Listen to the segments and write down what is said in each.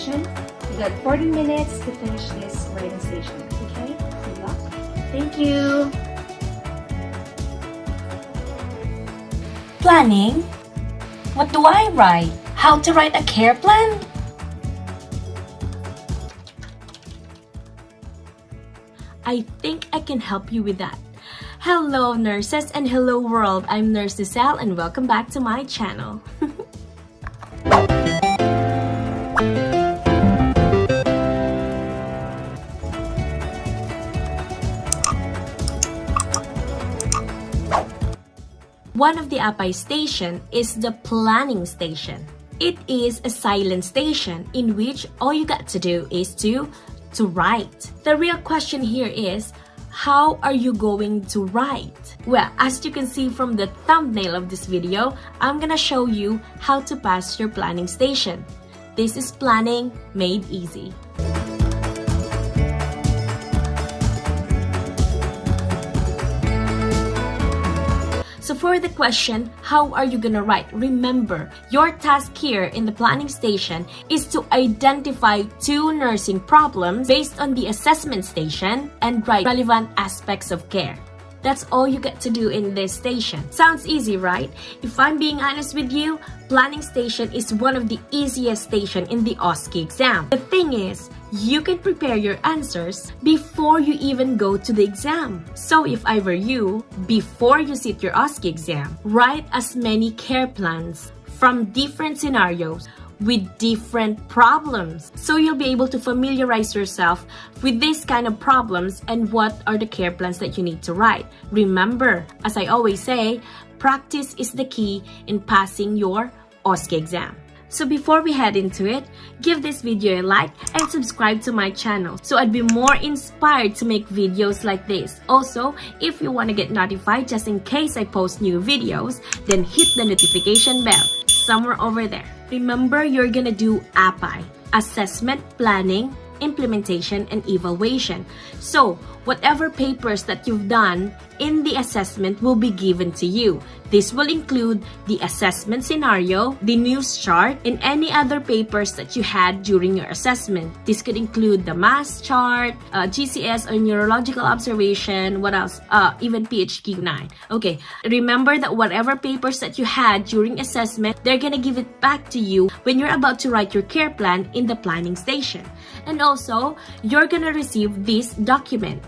station. You got 40 minutes to finish this writing station. Okay? Good luck. Thank you. Planning? What do I write? How to write a care plan? I think I can help you with that. Hello nurses and hello world, I'm Nurse Niezl and welcome back to my channel. One of the EAPEED station is the planning station. It is a silent station in which all you got to do is to write. The real question here is, how are you going to write? Well, as you can see from the thumbnail of this video, I'm gonna show you how to pass your planning station. This is planning made easy. So for the question, how are you gonna write? Remember, your task here in the planning station is to identify 2 nursing problems based on the assessment station and write relevant aspects of care. That's all you get to do in this station. Sounds easy, right? If I'm being honest with you, planning station is one of the easiest station in the OSCE exam. The thing is, you can prepare your answers before you even go to the exam. So if I were you, before you sit your OSCE exam, write as many care plans from different scenarios with different problems. So you'll be able to familiarize yourself with this kind of problems and what are the care plans that you need to write. Remember, as I always say, practice is the key in passing your OSCE exam. So before we head into it, give this video a like and subscribe to my channel so I'd be more inspired to make videos like this. Also, if you want to get notified just in case I post new videos, then hit the notification bell somewhere over there. Remember, you're gonna do EAPEED, Assessment, Planning, Implementation, and Evaluation. So, whatever papers that you've done in the assessment will be given to you. This will include the assessment scenario, the news chart, and any other papers that you had during your assessment. This could include the mass chart, GCS or neurological observation, what else? Even PHQ-9. Okay, remember that whatever papers that you had during assessment, they're gonna give it back to you when you're about to write your care plan in the planning station. And also, you're gonna receive this document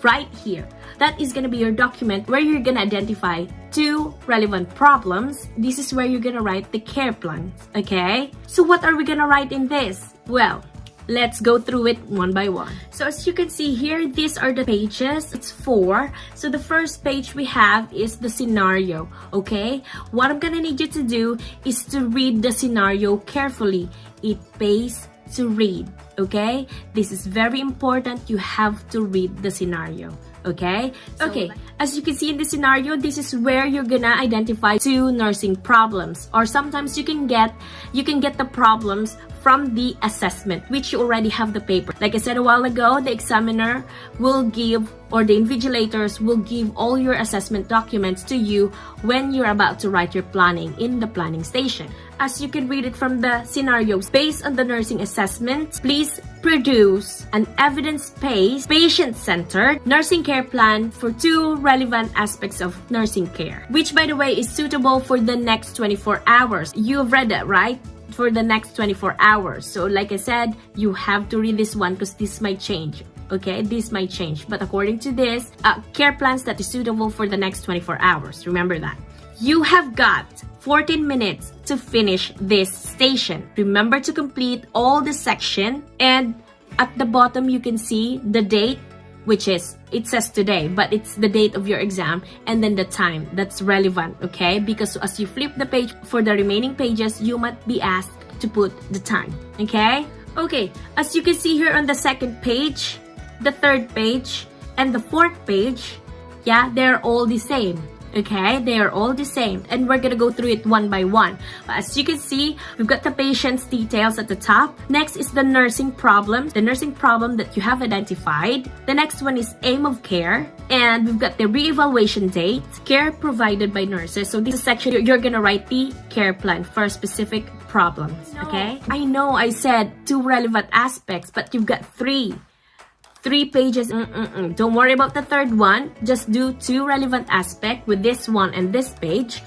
right here. That is gonna be your document where you're gonna identify 2 relevant problems. This is where you're gonna write the care plans, okay? So what are we gonna write in this? Well, let's go through it one by one. So as you can see here, these are the pages. It's 4. So the first page we have is the scenario, okay? What I'm gonna need you to do is to read the scenario carefully. It pays to read, okay? This is very important. You have to read the scenario, okay? Okay, as you can see in the scenario, this is where you're gonna identify 2 nursing problems, or sometimes you can get the problems from the assessment, which you already have the paper. Like I said a while ago, the examiner will give, or the invigilators will give all your assessment documents to you when you're about to write your planning in the planning station. As you can read it from the scenarios, based on the nursing assessment, please produce an evidence-based, patient-centered nursing care plan for 2 relevant aspects of nursing care, which by the way is suitable for the next 24 hours. You've read that, right? For the next 24 hours. So like I said, you have to read this one because this might change. Okay, this might change. But according to this, care plans that is suitable for the next 24 hours. Remember that. You have got 14 minutes to finish this station. Remember to complete all the section, and at the bottom you can see the date, which is, it says today, but it's the date of your exam, and then the time that's relevant, okay? Because as you flip the page for the remaining pages, you might be asked to put the time, okay? Okay, as you can see here on the second page, the third page, and the fourth page, yeah, they're all the same. Okay, they are all the same, and we're gonna go through it one by one. As you can see, we've got the patient's details at the top. Next is the nursing problem that you have identified. The next one is aim of care, and we've got the re-evaluation date, care provided by nurses. So this section, you're gonna write the care plan for a specific problems, okay? I know I said 2 relevant aspects, but you've got 3 pages. Don't worry about the third one. Just do 2 relevant aspects with this one and this page.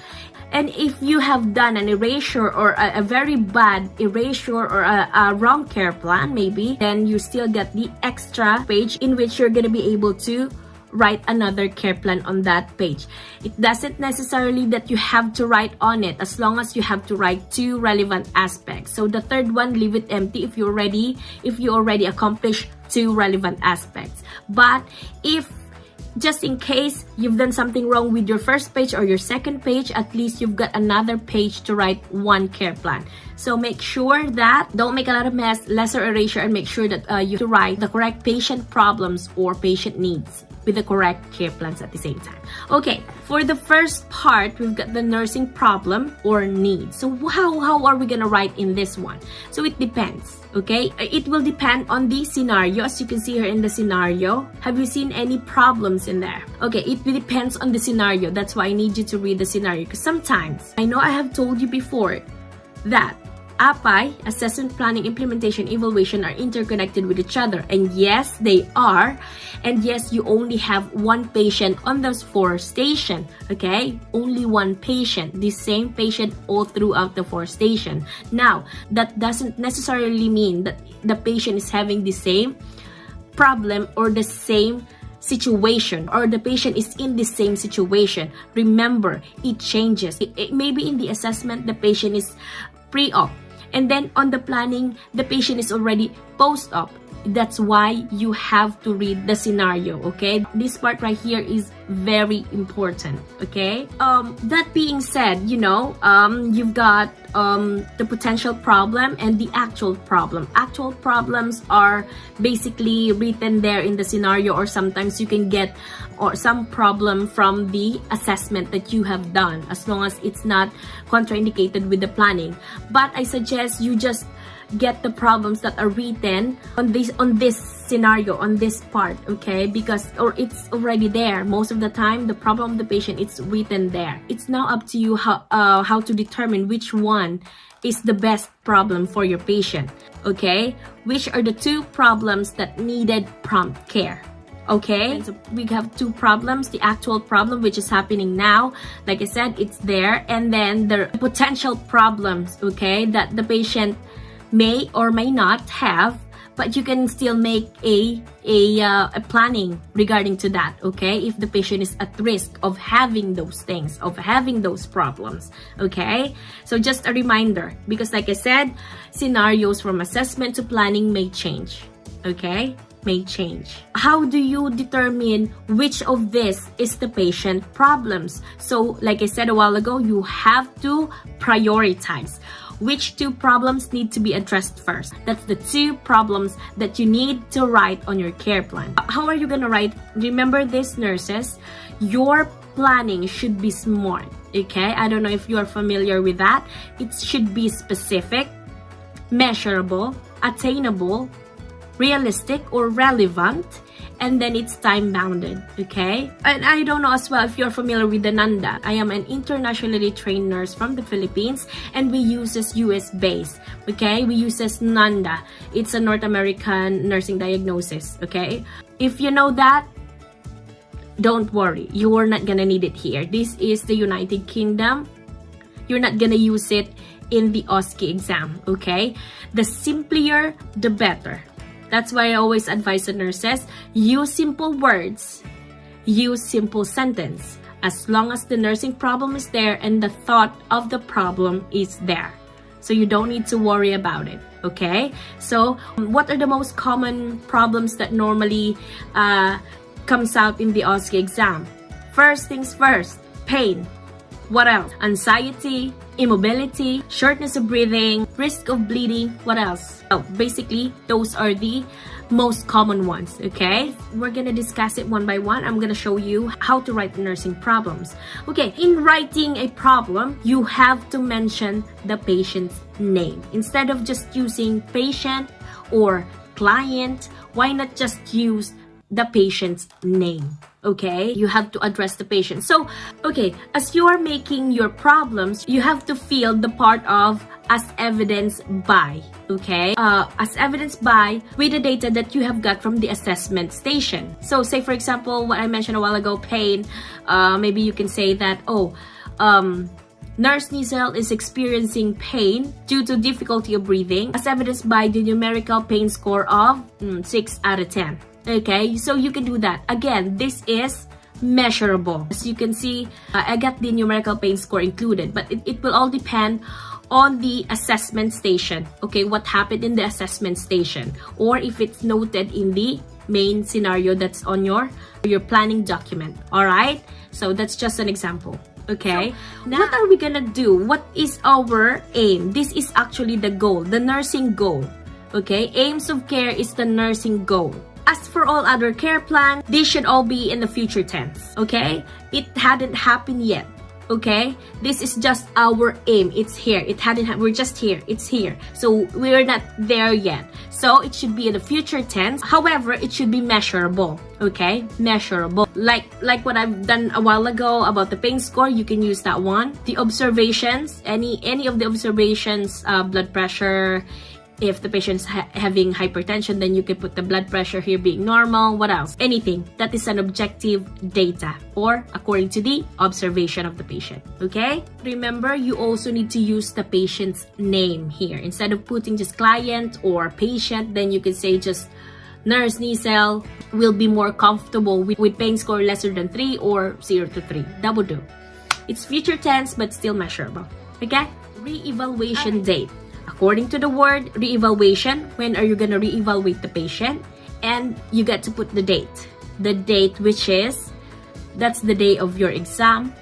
And if you have done an erasure or a very bad erasure or a wrong care plan, maybe, then you still get the extra page in which you're going to be able to write another care plan on that page. It doesn't necessarily that you have to write on it, as long as you have to write 2 relevant aspects. So the third one, leave it empty if you already accomplished 2 relevant aspects. But if just in case you've done something wrong with your first page or your second page, at least you've got another page to write 1 care plan. So make sure that don't make a lot of mess, lesser erasure, and make sure that you write the correct patient problems or patient needs with the correct care plans at the same time. Okay, for the first part, we've got the nursing problem or need. So how are we gonna write in this one? So it depends, okay? It will depend on the scenario. As you can see here in the scenario, have you seen any problems in there? Okay, it depends on the scenario. That's why I need you to read the scenario, because sometimes, I know I have told you before that EAPEED, assessment, planning, implementation, evaluation, are interconnected with each other. And yes, they are. And yes, you only have 1 patient on those 4 stations, okay? Only 1 patient, the same patient all throughout the 4 stations. Now, that doesn't necessarily mean that the patient is having the same problem or the same situation, or the patient is in the same situation. Remember, it changes. Maybe in the assessment, the patient is pre-op, and then on the planning, the patient is already post-op. That's why you have to read the scenario, okay? This part right here is very important, okay? That being said, you know, you've got the potential problem and the actual problem. Actual problems are basically written there in the scenario, or sometimes you can get some problem from the assessment that you have done, as long as it's not contraindicated with the planning. But I suggest you just get the problems that are written on this scenario, on this part, okay? Because it's already there. Most of the time, the problem of the patient, it's written there. It's now up to you how to determine which one is the best problem for your patient, okay? Which are the 2 problems that needed prompt care. Okay, so we have 2 problems: the actual problem, which is happening now, like I said, it's there, and then the potential problems, okay, that the patient may or may not have, but you can still make a planning regarding to that, okay, if the patient is at risk of having those things, of having those problems, okay? So just a reminder, because like I said, scenarios from assessment to planning may change, okay? May change. How do you determine which of this is the patient problems? So like I said a while ago, you have to prioritize which 2 problems need to be addressed first. That's the 2 problems that you need to write on your care plan. How are you gonna write? Remember this, nurses, your planning should be smart, okay? I don't know if you are familiar with that. It should be specific, measurable, attainable, realistic or relevant, and then it's time bounded, okay? And I don't know as well if you're familiar with the NANDA. I am an internationally trained nurse from the Philippines, and we use this US based, okay? We use this NANDA. It's a North American nursing diagnosis, okay? If you know that, don't worry, you're not gonna need it here. This is the United Kingdom. You're not gonna use it in the OSCE exam, okay? The simpler, the better. That's why I always advise the nurses, use simple words, use simple sentence, as long as the nursing problem is there and the thought of the problem is there. So you don't need to worry about it, okay? So what are the most common problems that normally comes out in the OSCE exam? First things first, pain. What else? Anxiety, immobility, shortness of breathing, risk of bleeding. What else? Oh, basically, those are the most common ones, okay? We're gonna discuss it one by one. I'm gonna show you how to write nursing problems. Okay, in writing a problem, you have to mention the patient's name. Instead of just using patient or client, why not just use the patient's name. Okay, you have to address the patient. So, okay, as you are making your problems, you have to fill the part of as evidenced by, okay? As evidenced by with the data that you have got from the assessment station. So, say for example, what I mentioned a while ago, pain, maybe you can say that, Nurse Niezl is experiencing pain due to difficulty of breathing, as evidenced by the numerical pain score of 6 out of 10. Okay, so you can do that. Again, this is measurable. As you can see, I got the numerical pain score included, but it will all depend on the assessment station. Okay, what happened in the assessment station, or if it's noted in the main scenario that's on your planning document. All right, so that's just an example. Okay, so now what are we gonna do? What is our aim? This is actually the goal, the nursing goal. Okay, aims of care is the nursing goal. As for all other care plans, these should all be in the future tense. Okay, it hadn't happened yet. Okay, this is just our aim. It's here. It hadn't. We're just here. It's here. So we're not there yet. So it should be in the future tense. However, it should be measurable. Okay, measurable. Like what I've done a while ago about the pain score. You can use that one. The observations, any of the observations, blood pressure. If the patient's having hypertension, then you can put the blood pressure here being normal. What else? Anything that is an objective data or according to the observation of the patient. Okay? Remember, you also need to use the patient's name here. Instead of putting just client or patient, then you can say just Nurse Niezl will be more comfortable with pain score lesser than 3 or 0 to 3. That would do. It's future tense but still measurable. Okay? Re-evaluation date. According to the word re-evaluation, when are you going to re-evaluate the patient? And you get to put the date. The date which is, that's the day of your exam.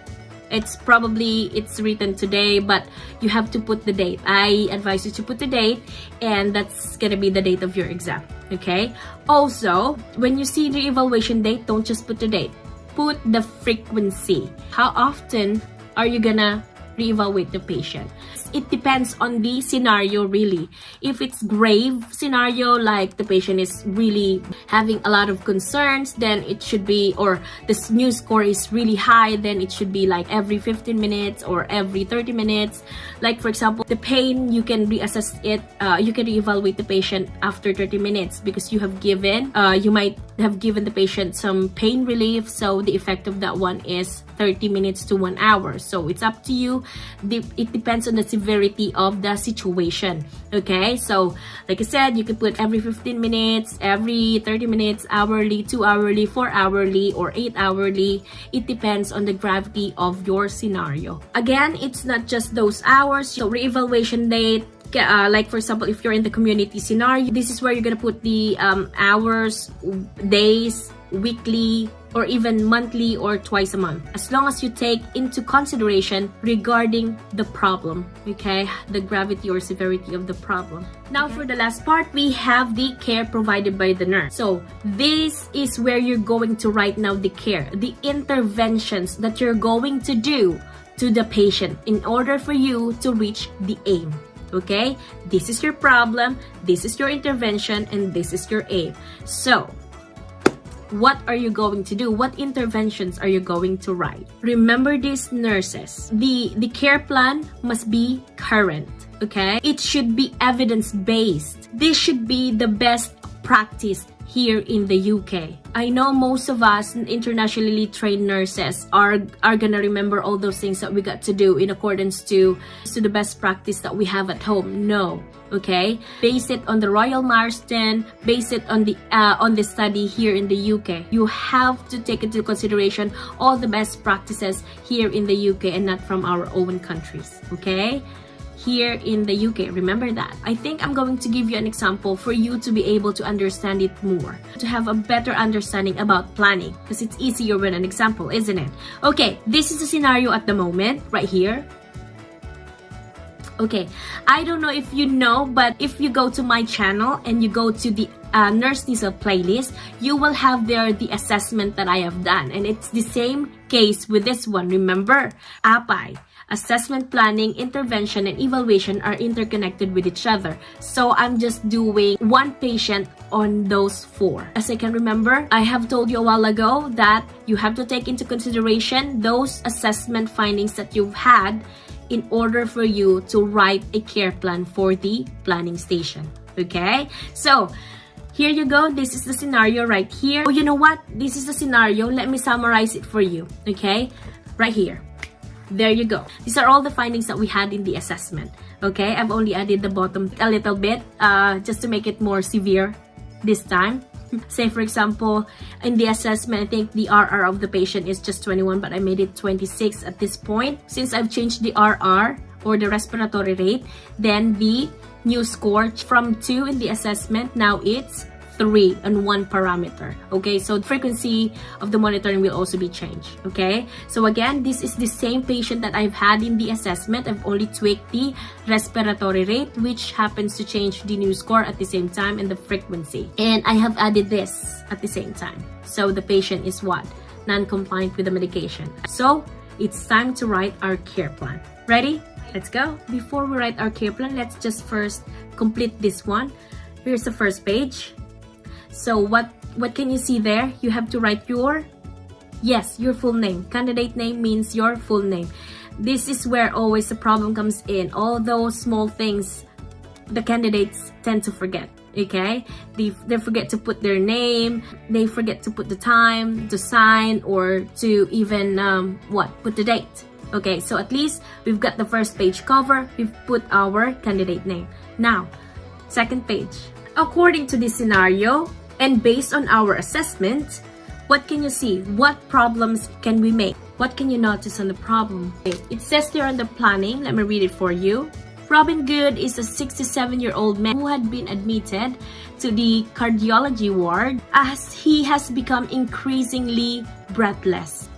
It's written today, but you have to put the date. I advise you to put the date, and that's going to be the date of your exam. Okay? Also, when you see the evaluation date, don't just put the date. Put the frequency. How often are you going to re-evaluate the patient? It depends on the scenario, really. If it's grave scenario, like the patient is really having a lot of concerns, then it should be, or the new score is really high, then it should be like every 15 minutes or every 30 minutes. Like for example, the pain, you can reassess it, you can reevaluate the patient after 30 minutes because you have given, you might have given the patient some pain relief, so the effect of that one is 30 minutes to 1 hour. So it's up to you. It depends on the severity of the situation. Okay, so like I said, you can put every 15 minutes, every 30 minutes, hourly, 2 hourly, 4 hourly, or 8 hourly. It depends on the gravity of your scenario. Again, it's not just those hours. So re-evaluation date, like for example, if you're in the community scenario, this is where you're gonna put the hours, days, weekly, or even monthly or twice a month, as long as you take into consideration regarding the problem, okay, the gravity or severity of the problem. Now for the last part, we have the care provided by the nurse. So this is where you're going to write now the care, the interventions that you're going to do to the patient in order for you to reach the aim. Okay, this is your problem, this is your intervention, and this is your aim. So what are you going to do? What interventions are you going to write? Remember this, nurses. The care plan must be current, okay? It should be evidence-based. This should be the best practice here in the UK. I know most of us internationally trained nurses are gonna remember all those things that we got to do in accordance to the best practice that we have at home. No. Okay, base it on the Royal Marsden, base it on the study here in the UK. You have to take into consideration all the best practices here in the UK and not from our own countries. Okay, here in the UK, remember that. I think I'm going to give you an example for you to be able to understand it more, to have a better understanding about planning, because it's easier with an example, isn't it? Okay, this is a scenario at the moment right here. Okay, I don't know if you know, but if you go to my channel and you go to the Nurse Niezl playlist, you will have there the assessment that I have done. And it's the same case with this one. Remember, EAPEED. assessment, planning, intervention, and evaluation are interconnected with each other. So I'm just doing one patient on those 4. As I can remember, I have told you a while ago that you have to take into consideration those assessment findings that you've had in order for you to write a care plan for the planning station. Okay? So, here you go. This is the scenario right here. Oh, you know what? This is the scenario. Let me summarize it for you. Okay? Right here. There you go. These are all the findings that we had in the assessment. Okay? I've only added the bottom a little bit just to make it more severe this time. Say, for example, in the assessment, I think the RR of the patient is just 21, but I made it 26 at this point. Since I've changed the RR, or the respiratory rate, then the new score from 2 in the assessment, now it's 3 on one parameter. Okay, so the frequency of the monitoring will also be changed. Okay, so again, this is the same patient that I've had in the assessment. I've only tweaked the respiratory rate, which happens to change the new score at the same time, and the frequency. And I have added this at the same time. So the patient is what? Non-compliant with the medication. So it's time to write our care plan. Ready? Let's go. Before we write our care plan, let's just first complete this one. Here's the first page. So what can you see there? You have to write your full name. Candidate name means your full name. This is where always the problem comes in. All those small things the candidates tend to forget. Okay, they forget to put their name, they forget to put the time to sign, or to even put the date. Okay, so at least we've got the first page cover. We've put our candidate name. Now, second page. According to this scenario and based on our assessment, what can you see? What problems can we make? What can you notice on the problem? It says there on the planning, let me read it for you. Robin Good is a 67-year-old man who had been admitted to the cardiology ward as he has become increasingly breathless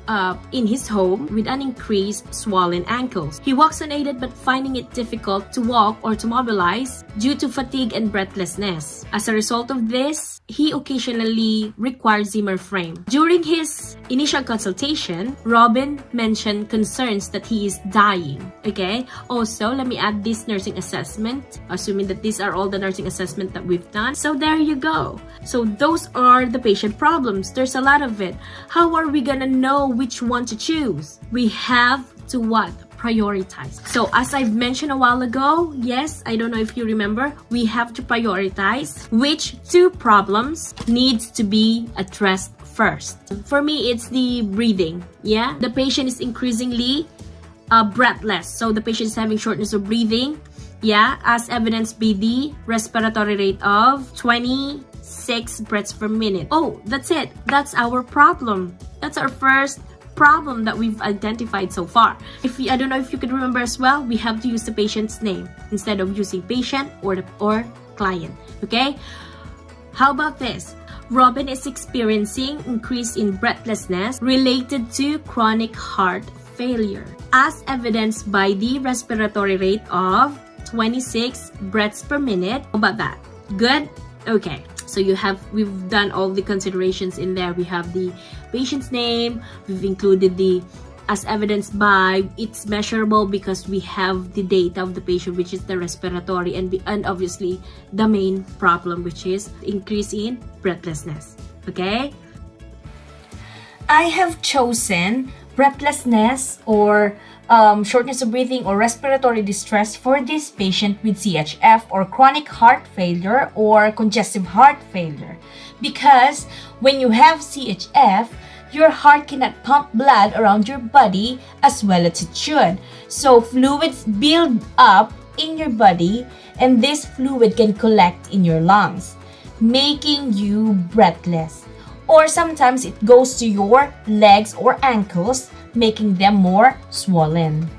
in his home with an increased swollen ankles. He walks unaided but finding it difficult to walk or to mobilize due to fatigue and breathlessness. As a result of this, he occasionally requires Zimmer frame. During his initial consultation, Robin mentioned concerns that he is dying. Okay? Also, let me add this nursing assessment, assuming that these are all the nursing assessment that we've done. So there you go. So those are the patient problems. There's a lot of it. How are we gonna know which one to choose? We have to what? Prioritize. So as I've mentioned a while ago, yes, I don't know if you remember, we have to prioritize which 2 problems needs to be addressed first. For me, it's the breathing. Yeah, the patient is increasingly breathless. So the patient is having shortness of breathing. Yeah, as evidenced by the respiratory rate of 26 breaths per minute. Oh, that's it. That's our problem. That's our first problem that we've identified so far. I don't know if you could remember as well, we have to use the patient's name instead of using patient or client. Okay? How about this? Robin is experiencing increase in breathlessness related to chronic heart failure, as evidenced by the respiratory rate of 26 breaths per minute. How about that? Good? Okay. So we've done all the considerations in there. We have the patient's name, we've included the as evidenced by, it's measurable because we have the data of the patient, which is the respiratory, and obviously the main problem, which is increase in breathlessness. Okay? I have chosen breathlessness or shortness of breathing or respiratory distress for this patient with CHF or chronic heart failure or congestive heart failure, because when you have CHF, your heart cannot pump blood around your body as well as it should. So fluids build up in your body and this fluid can collect in your lungs, making you breathless. Or sometimes it goes to your legs or ankles, making them more swollen.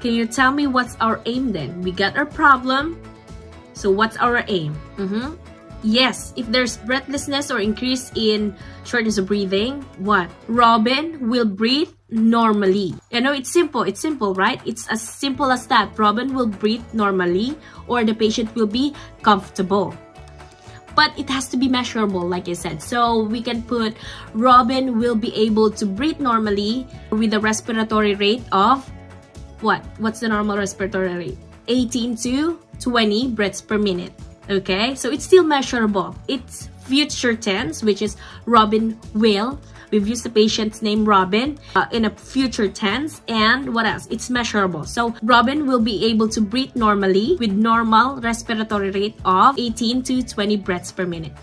Can you tell me what's our aim then? We got our problem. So what's our aim? Yes, if there's breathlessness or increase in shortness of breathing, what? Robin will breathe normally. You know, it's simple, right? It's as simple as that. Robin will breathe normally or the patient will be comfortable. but it has to be measurable, like I said. So we can put Robin will be able to breathe normally with a respiratory rate of what? What's the normal respiratory rate? 18 to 20 breaths per minute. Okay, so it's still measurable. It's future tense, which is Robin will. We've used the patient's name Robin in a future tense. And what else? It's measurable. So Robin will be able to breathe normally with normal respiratory rate of 18 to 20 breaths per minute.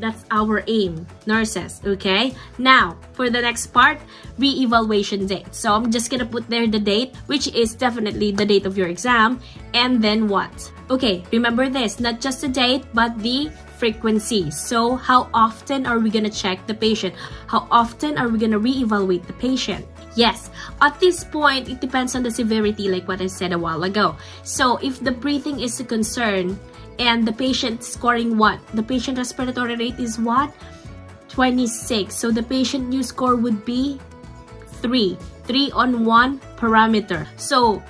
That's our aim, nurses, okay? Now, for the next part, re-evaluation date. So I'm just gonna put there the date, which is definitely the date of your exam. And then what? Okay, remember this, not just the date, but the frequency. So how often are we gonna check the patient? How often are we gonna re-evaluate the patient? Yes, at this point, it depends on the severity, like what I said a while ago. So if the breathing is a concern, and the patient scoring what? The patient respiratory rate is what? 26. So the patient new score would be 3 on 1 parameter. So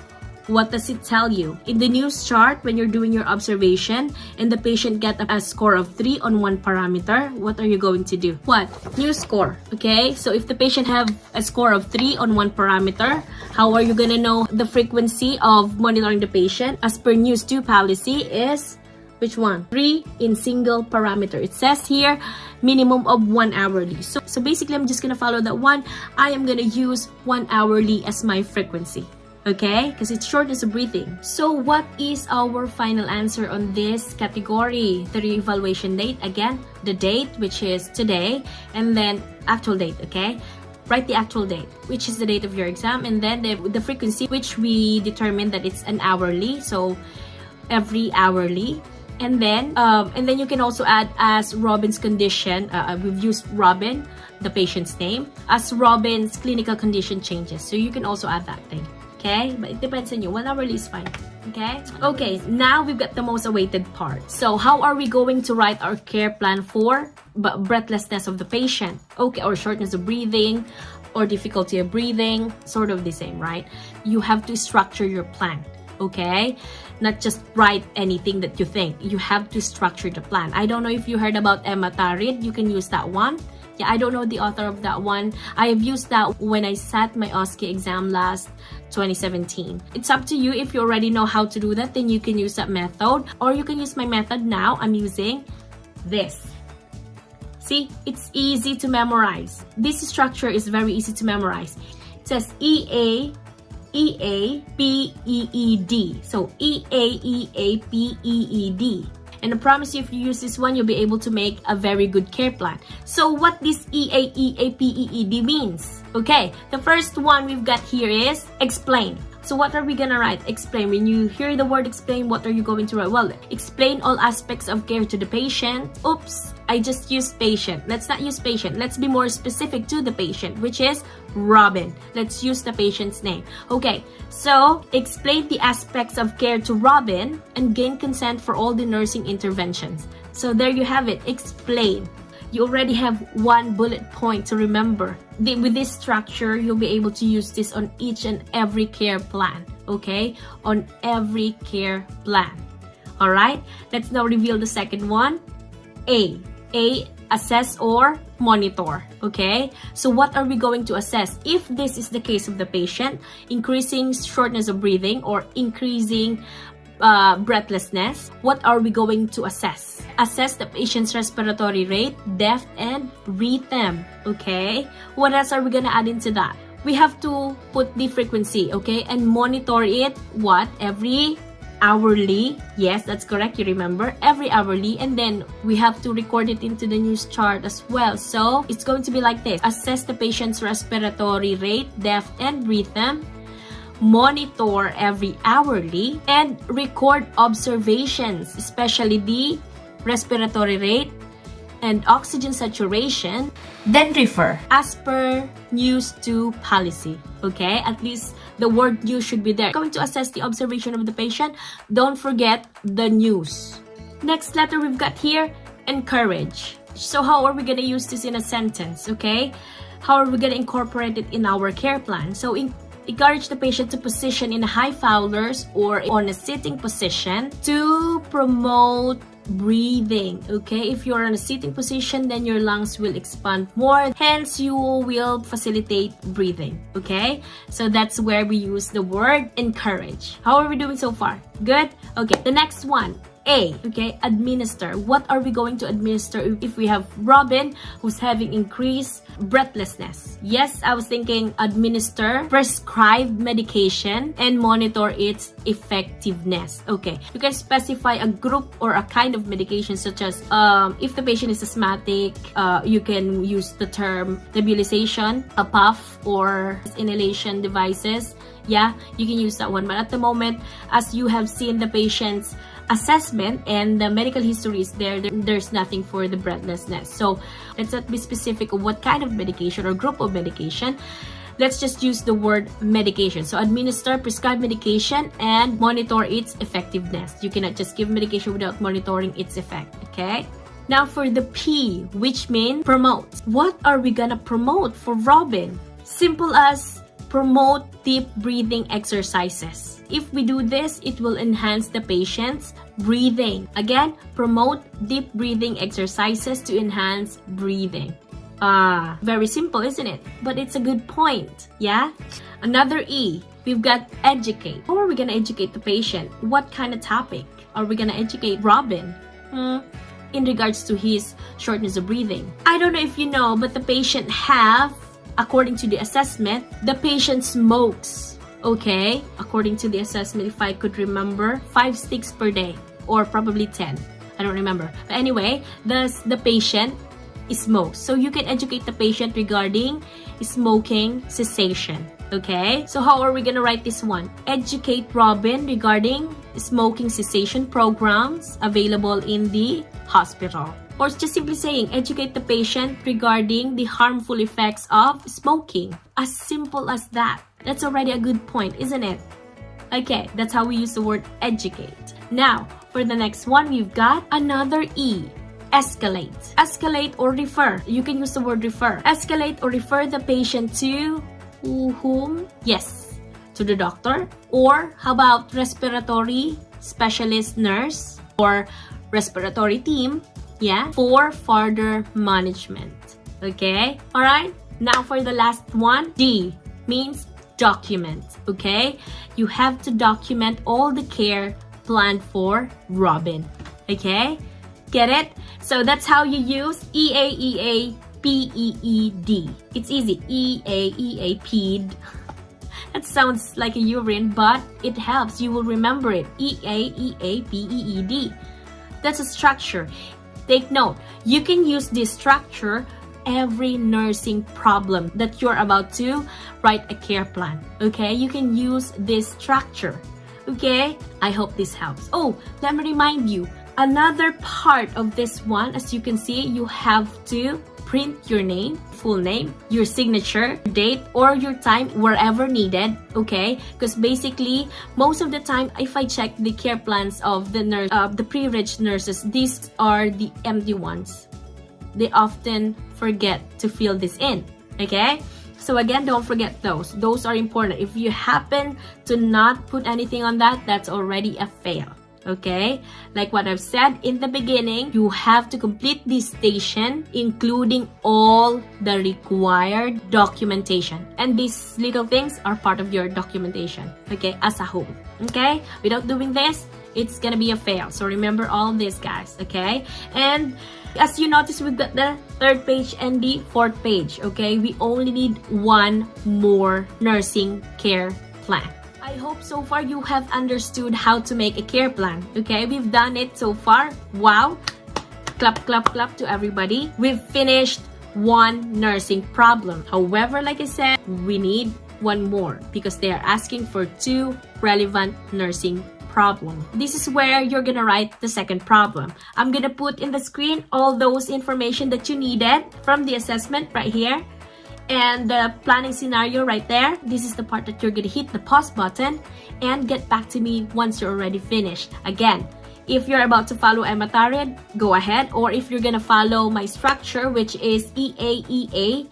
what does it tell you? In the news chart, when you're doing your observation and the patient get a score of 3 on 1 parameter, what are you going to do? What? News score. Okay, so if the patient have a score of 3 on 1 parameter, how are you gonna know the frequency of monitoring the patient? As per news 2 policy is which one? 3 in single parameter. It says here minimum of 1 hourly. So basically I'm just gonna follow that one. I am gonna use 1 hourly as my frequency. Okay, because it's shortness of breathing. So what is our final answer on this category? The re-evaluation date, again, the date, which is today, and then actual date, okay? Write the actual date, which is the date of your exam, and then the frequency, which we determined that it's an hourly, so every hourly. And then you can also add as Robin's condition. We've used Robin, the patient's name, as Robin's clinical condition changes. So you can also add that thing. Okay, but it depends on you. 1 hourly is fine. Okay, now we've got the most awaited part. So how are we going to write our care plan for breathlessness of the patient? Okay, or shortness of breathing, or difficulty of breathing, sort of the same, right? You have to structure your plan. Okay, not just write anything that you think. You have to structure the plan. I don't know if you heard about Emma Tarid. You can use that one. Yeah, I don't know the author of that one. I have used that when I sat my OSCE exam last 2017. It's up to you. If you already know how to do that, then you can use that method, or you can use my method now. I'm using this. See, it's easy to memorize. This structure is very easy to memorize. It says EAEAPEED. So EAEAPEED. And I promise you, if you use this one, you'll be able to make a very good care plan. So what this EAEAPEED means? Okay, the first one we've got here is explain. So what are we gonna write? Explain. When you hear the word explain, what are you going to write? Well, explain all aspects of care to the patient. Oops, I just used patient. Let's not use patient. Let's be more specific to the patient, which is Robin. Let's use the patient's name. Okay, so explain the aspects of care to Robin and gain consent for all the nursing interventions. So there you have it, explain. You already have one bullet point to remember. With this structure, you'll be able to use this on each and every care plan, okay? On every care plan. All right, let's now reveal the second one. A, assess or monitor, okay? So what are we going to assess? If this is the case of the patient, increasing shortness of breathing or increasing breathlessness, what are we going to assess? Assess the patient's respiratory rate, depth, and rhythm, okay? What else are we gonna add into that? We have to put the frequency, okay? And monitor it, what? Every hourly. Yes, that's correct, you remember. Every hourly. And then we have to record it into the news chart as well. So it's going to be like this. Assess the patient's respiratory rate, depth, and rhythm. Monitor every hourly, and record observations, especially the respiratory rate and oxygen saturation. Then refer as per news 2 policy, okay? At least the word news should be there. Going to assess the observation of the patient. Don't forget the news. Next letter we've got here, encourage. So how are we going to use this in a sentence, okay? How are we going to incorporate it in our care plan? So encourage the patient to position in high fowlers or on a sitting position to promote breathing. Okay, if you're in a sitting position, then your lungs will expand more, hence you will facilitate breathing. Okay, so that's where we use the word encourage. How are we doing so far? Good? Okay, the next one, A, okay, administer. What are we going to administer if we have Robin who's having increased breathlessness? Yes, I was thinking administer prescribed medication and monitor its effectiveness. Okay, you can specify a group or a kind of medication, such as if the patient is asthmatic, you can use the term nebulization, a puff, or inhalation devices. Yeah, you can use that one. But at the moment, as you have seen the patient's assessment and the medical history is there's nothing for the breathlessness. So let's not be specific of what kind of medication or group of medication. Let's just use the word medication. So administer prescribed medication and monitor its effectiveness. You cannot just give medication without monitoring its effect. Okay, now for the P, which means promote. What are we gonna promote for Robin? Simple as promote deep breathing exercises. If we do this, it will enhance the patient's breathing. Again, promote deep breathing exercises to enhance breathing. Very simple, isn't it? But it's a good point, yeah? Another E, we've got educate. How are we gonna educate the patient? What kind of topic are we gonna educate Robin? In regards to his shortness of breathing. I don't know if you know, but the patient have, according to the assessment, the patient smokes. Okay, according to the assessment, if I could remember, 5 sticks per day, or probably 10. I don't remember. But anyway, the patient smokes. So you can educate the patient regarding smoking cessation. Okay, so how are we gonna write this one? Educate Robin regarding smoking cessation programs available in the hospital. Or just simply saying, educate the patient regarding the harmful effects of smoking. As simple as that. That's already a good point, isn't it? Okay, that's how we use the word educate. Now, for the next one, we've got another E, escalate. Escalate or refer. You can use the word refer. Escalate or refer the patient to whom? Yes, to the doctor. Or how about respiratory specialist nurse or respiratory team? Yeah, for further management. Okay, all right. Now for the last one, D means document. Okay, you have to document all the care planned for Robin. Okay, get it? So that's how you use EAEAPEED. It's easy, EAEAPEED. That sounds like a urine, but it helps. You will remember it. EAEAPEED. That's a structure. Take note, you can use this structure every nursing problem that you're about to write a care plan. Okay, you can use this structure. Okay, I hope this helps. Oh, let me remind you, another part of this one, as you can see, you have to print your name, full name, your signature, date, or your time wherever needed. Okay, because basically most of the time, if I check the care plans of the nurse, the pre-reg nurses, these are the empty ones. They often forget to fill this in. Okay, so again, don't forget those. Those are important. If you happen to not put anything on that, that's already a fail. Okay, like what I've said in the beginning, you have to complete this station, including all the required documentation. And these little things are part of your documentation, okay, as a whole. Okay, without doing this, it's gonna be a fail. So remember all this, guys, okay? And as you notice, we've got the 3rd page and the 4th page, okay? We only need one more nursing care plan. I hope so far you have understood how to make a care plan. Okay, we've done it so far. Wow. Clap, clap, clap to everybody. We've finished one nursing problem. However, like I said, we need one more because they are asking for 2 relevant nursing problems. This is where you're gonna write the 2nd problem. I'm gonna put in the screen all those information that you needed from the assessment right here. And the planning scenario right there. This is the part that you're gonna hit the pause button and get back to me once you're already finished. Again, if you're about to follow EAEAPEED, go ahead. Or if you're gonna follow my structure, which is EAEAPEED,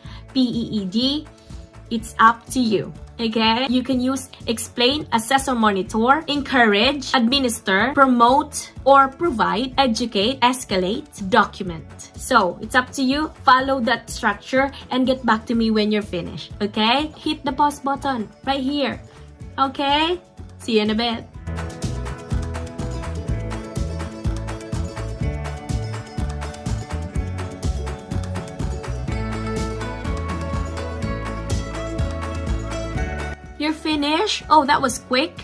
it's up to you. Okay? You can use explain, assess or monitor, encourage, administer, promote, or provide, educate, escalate, document. So, it's up to you. Follow that structure and get back to me when you're finished. Okay? Hit the pause button right here. Okay? See you in a bit. You're finished? Oh, that was quick.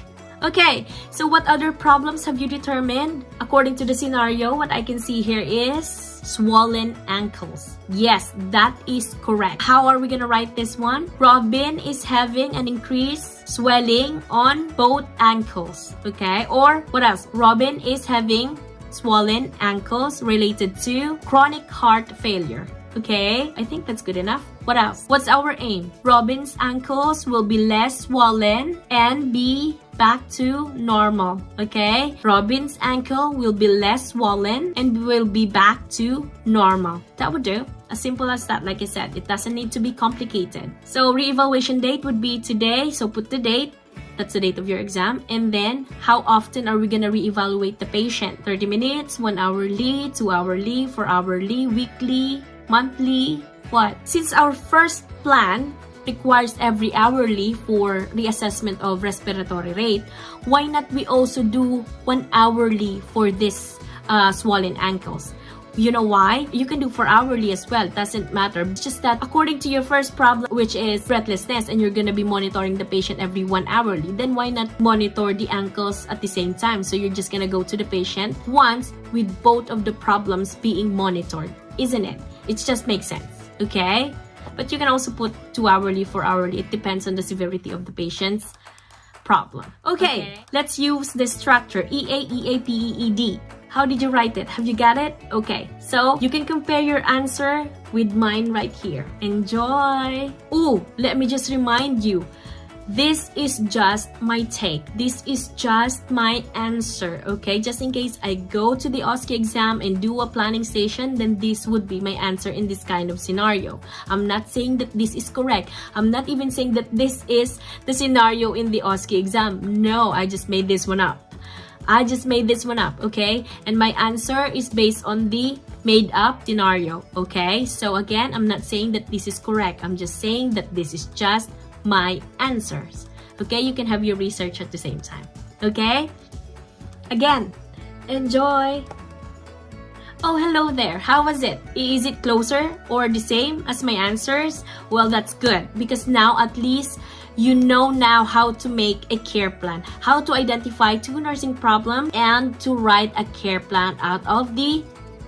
Okay, so what other problems have you determined? According to the scenario, what I can see here is swollen ankles. Yes, that is correct. How are we gonna write this one? Robin is having an increased swelling on both ankles. Okay, or what else? Robin is having swollen ankles related to chronic heart failure. Okay, I think that's good enough. What else? What's our aim? Robin's ankles will be less swollen and be back to normal. Okay, Robin's ankle will be less swollen and will be back to normal. That would do. As simple as that. Like I said, it doesn't need to be complicated. So re-evaluation date would be today. So put the date. That's the date of your exam. And then, how often are we gonna re-evaluate the patient? 30 minutes, 1 hourly, 2 hourly, 4 hourly, weekly, monthly, what? Since our first plan requires every hourly for reassessment of respiratory rate, why not we also do 1 hourly for this swollen ankles? You know why? You can do 4 hourly as well. Doesn't matter. It's just that according to your first problem, which is breathlessness, and you're gonna be monitoring the patient every 1 hourly, then why not monitor the ankles at the same time? So you're just gonna go to the patient once with both of the problems being monitored, isn't it? It just makes sense, okay? But you can also put 2 hourly, 4 hourly. It depends on the severity of the patient's problem. Okay, let's use the structure EAEAPEED. How did you write it? Have you got it? Okay, so you can compare your answer with mine right here. Enjoy! Ooh, let me just remind you. This is just my take. This is just my answer, okay? Just in case I go to the OSCE exam and do a planning station, then this would be my answer in this kind of scenario. I'm not saying that this is correct. I'm not even saying that this is the scenario in the OSCE exam. No, I just made this one up. I just made this one up, okay? And my answer is based on the made up scenario, okay? So again, I'm not saying that this is correct. I'm just saying that this is just my answers. Okay, you can have your research at the same time. Okay, again, enjoy. Oh, hello there. How was it? Is it closer or the same as my answers? Well, that's good, because now at least you know now how to make a care plan, how to identify 2 nursing problems and to write a care plan out of the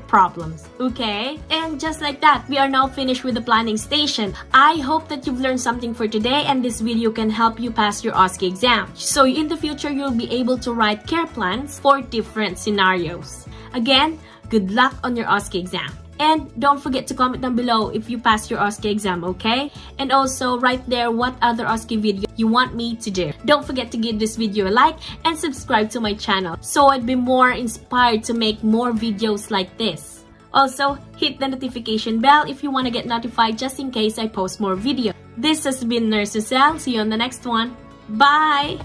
problems, okay? And just like that, we are now finished with the planning station. I hope that you've learned something for today, and this video can help you pass your OSCE exam. So in the future, you'll be able to write care plans for different scenarios. Again, good luck on your OSCE exam. And don't forget to comment down below if you pass your OSCE exam, okay? And also write there what other OSCE video you want me to do. Don't forget to give this video a like and subscribe to my channel so I'd be more inspired to make more videos like this. Also, hit the notification bell if you want to get notified just in case I post more videos. This has been Nurse Niezl. See you on the next one. Bye!